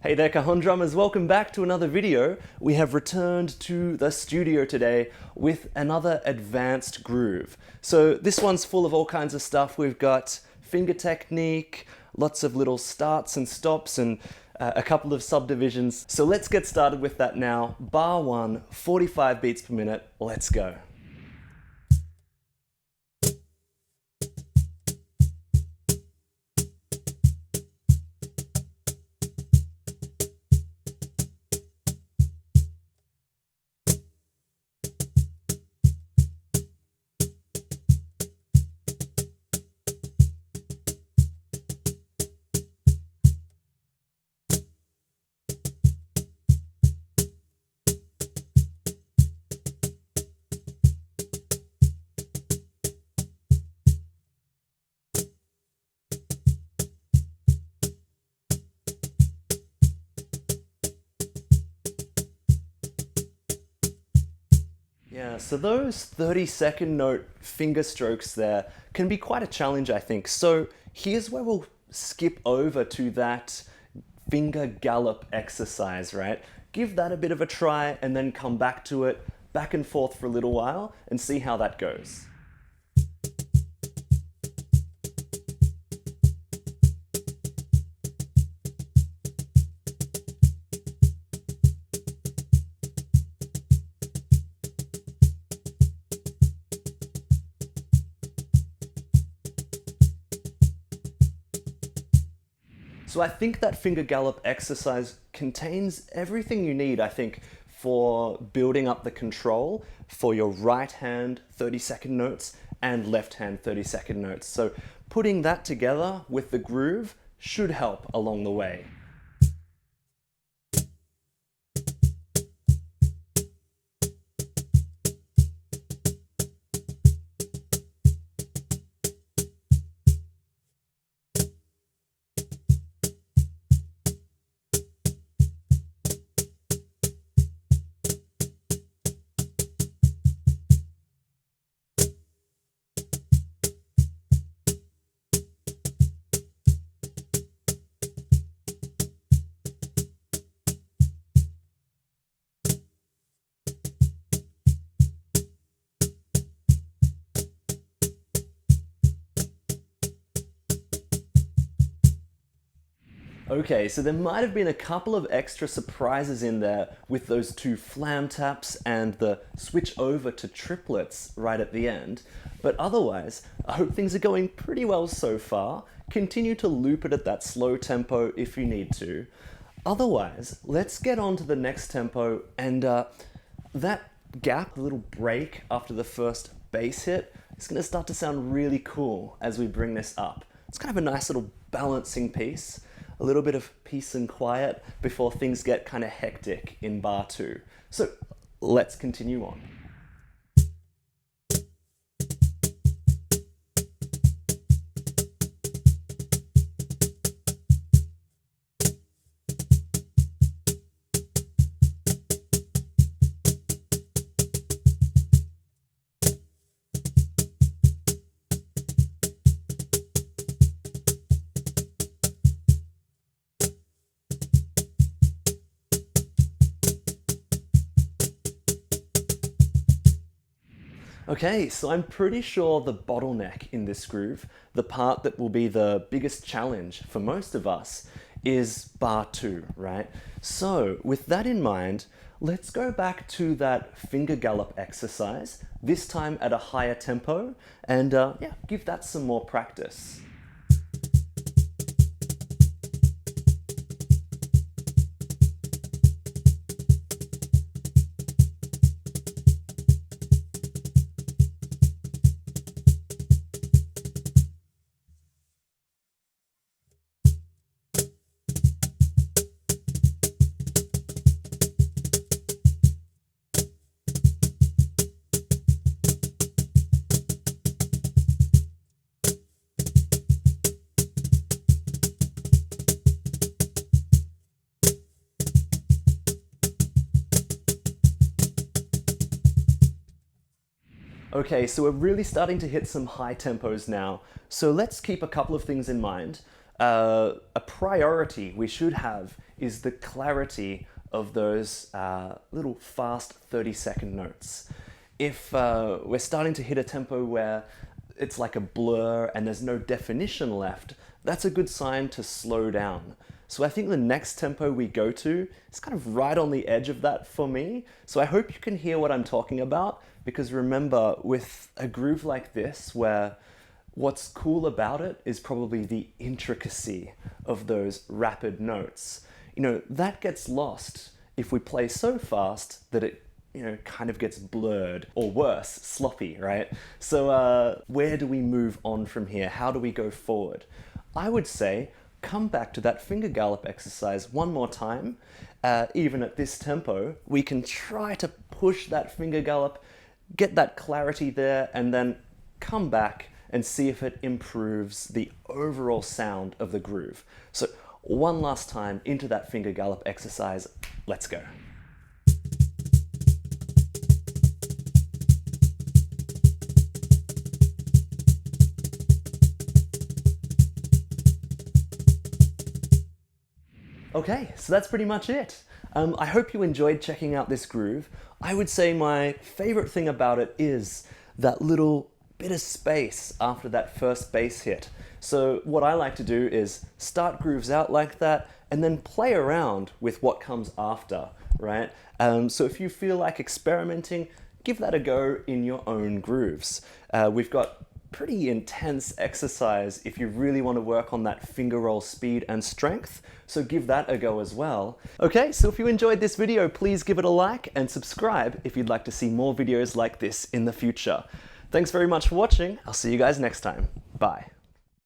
Hey there, Cajon Drummers, welcome back to another video. We have returned to the studio today with another advanced groove. So this one's full of all kinds of stuff. We've got finger technique, lots of little starts and stops, and a couple of subdivisions. So let's get started with that now. Bar 1, 45 beats per minute, let's go. Yeah, so those 30-second note finger strokes there can be quite a challenge, I think. So here's where we'll skip over to that finger gallop exercise, right? Give that a bit of a try and then come back to it, back and forth for a little while, and see how that goes. So I think that finger gallop exercise contains everything you need, I think, for building up the control for your right hand 30-second notes and left hand 30-second notes. So putting that together with the groove should help along the way. Okay, so there might have been a couple of extra surprises in there with those two flam taps and the switch over to triplets right at the end. But otherwise, I hope things are going pretty well so far. Continue to loop it at that slow tempo if you need to. Otherwise, let's get on to the next tempo, and that gap, the little break after the first bass hit, is going to start to sound really cool as we bring this up. It's kind of a nice little balancing piece. A little bit of peace and quiet before things get kind of hectic in bar 2. So let's continue on. Okay, so I'm pretty sure the bottleneck in this groove, the part that will be the biggest challenge for most of us, is bar 2, right? So with that in mind, let's go back to that finger gallop exercise, this time at a higher tempo, and yeah, give that some more practice. Okay, so we're really starting to hit some high tempos now. So let's keep a couple of things in mind. A priority we should have is the clarity of those little fast 30-second notes. If we're starting to hit a tempo where it's like a blur and there's no definition left, that's a good sign to slow down. So I think the next tempo we go to is kind of right on the edge of that for me. So I hope you can hear what I'm talking about, because remember, with a groove like this, where what's cool about it is probably the intricacy of those rapid notes. You know, that gets lost if we play so fast that it, you know, kind of gets blurred, or worse, sloppy, right? So where do we move on from here? How do we go forward? I would say come back to that finger gallop exercise one more time. Even at this tempo, we can try to push that finger gallop, get that clarity there, and then come back and see if it improves the overall sound of the groove. So one last time into that finger gallop exercise. Let's go. Okay, so that's pretty much it. I hope you enjoyed checking out this groove. I would say my favorite thing about it is that little bit of space after that first bass hit. So what I like to do is start grooves out like that and then play around with what comes after, right? So if you feel like experimenting, give that a go in your own grooves. We've got pretty intense exercise if you really want to work on that finger roll speed and strength, so give that a go as well. Okay, so if you enjoyed this video, please give it a like and subscribe if you'd like to see more videos like this in the future. Thanks very much for watching. I'll see you guys next time. Bye.